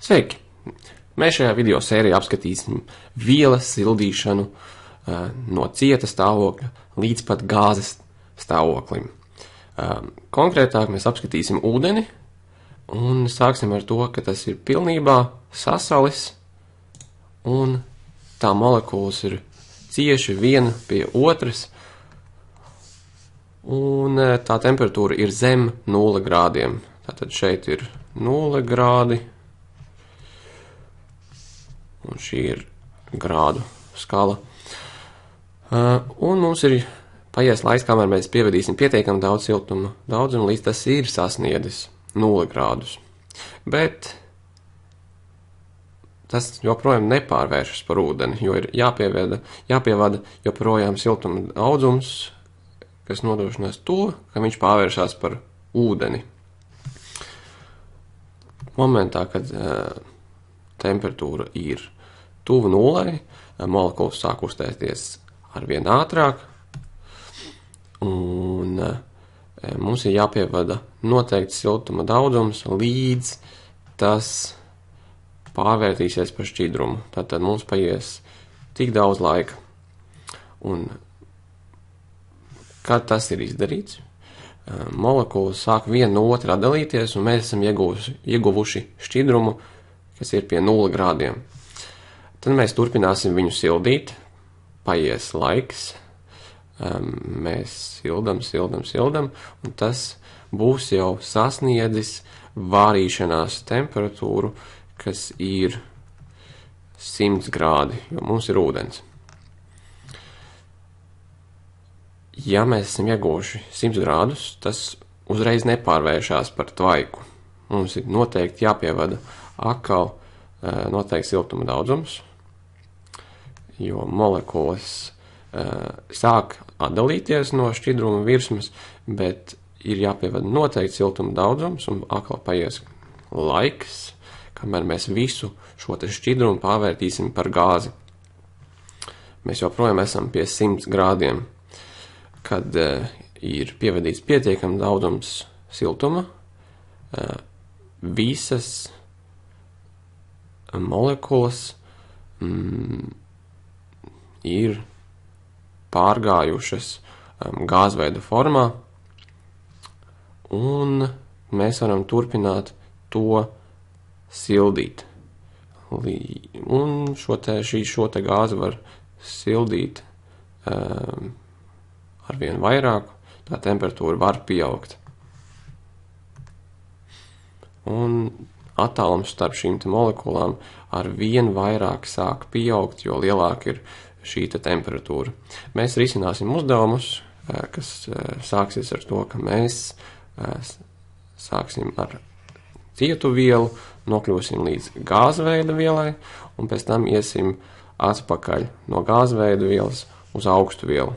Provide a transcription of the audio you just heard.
Sveiki! Mēs šajā video sērijā apskatīsim vielas sildīšanu no cieta stāvokļa līdz pat gāzes stāvoklim. Konkrētāk mēs apskatīsim ūdeni un sāksim ar to, ka tas ir pilnībā sasalis un tā molekulas ir cieši viena pie otras un tā temperatūra ir zem 0 grādiem. Tātad šeit ir 0 grādi. Un šī ir grādu skala. Un mums ir paies laiks, kamēr mēs pievedīsim pietiekami daudz siltuma daudzumu, līdz tas ir sasniedzis 0 grādus. Bet tas joprojām nepārvēršas par ūdeni, jo ir jāpievada joprojām siltuma daudzums, kas nodrošinās to, ka viņš pārvēršas par ūdeni. Momentā, kad temperatūra ir tuvu nulai, molekulas sāk uztēsties arvien ātrāk, un mums ir jāpievada noteikts siltuma daudzums, līdz tas pārvērtīsies par šķidrumu. Tātad mums paies tik daudz laika. Un kad tas ir izdarīts, molekulas sāk viena no otrā dalīties, un mēs esam ieguvuši šķidrumu, kas ir pie 0 grādiem. Tad mēs turpināsim viņu sildīt, paies laiks, mēs sildam, un tas būs jau sasniedzis vārīšanās temperatūru, kas ir 100 grādi, jo mums ir ūdens. Ja mēs esam ieguvuši 100 grādus, tas uzreiz nepārvēršās par tvaiku. Mums ir noteikti jāpievada atkal noteikti siltuma daudzums, jo molekulas sāk atdalīties no šķidruma virsmas, bet ir jāpievada noteikti siltuma daudzums, un atkal paies laiks, kamēr mēs visu šo šķidrumu pārvērtīsim par gāzi. Mēs joprojām esam pie 100 grādiem, kad ir pievadīts pietiekami daudzums siltuma, visas molekulas ir pārgājušas gāzveida formā, un mēs varam turpināt to sildīt. Un šo te gāzi var sildīt arvien vairāk, tā temperatūra var pieaugt. Un attālums starp šīm te molekulām arvien vairāk sāk pieaugt, jo lielāka ir šī te temperatūra. Mēs risināsim uzdevumus, kas sāksies ar to, ka mēs sāksim ar cietu vielu, nokļūsim līdz gāzveida vielai, un pēc tam iesim atpakaļ no gāzveida vielas uz augstu vielu.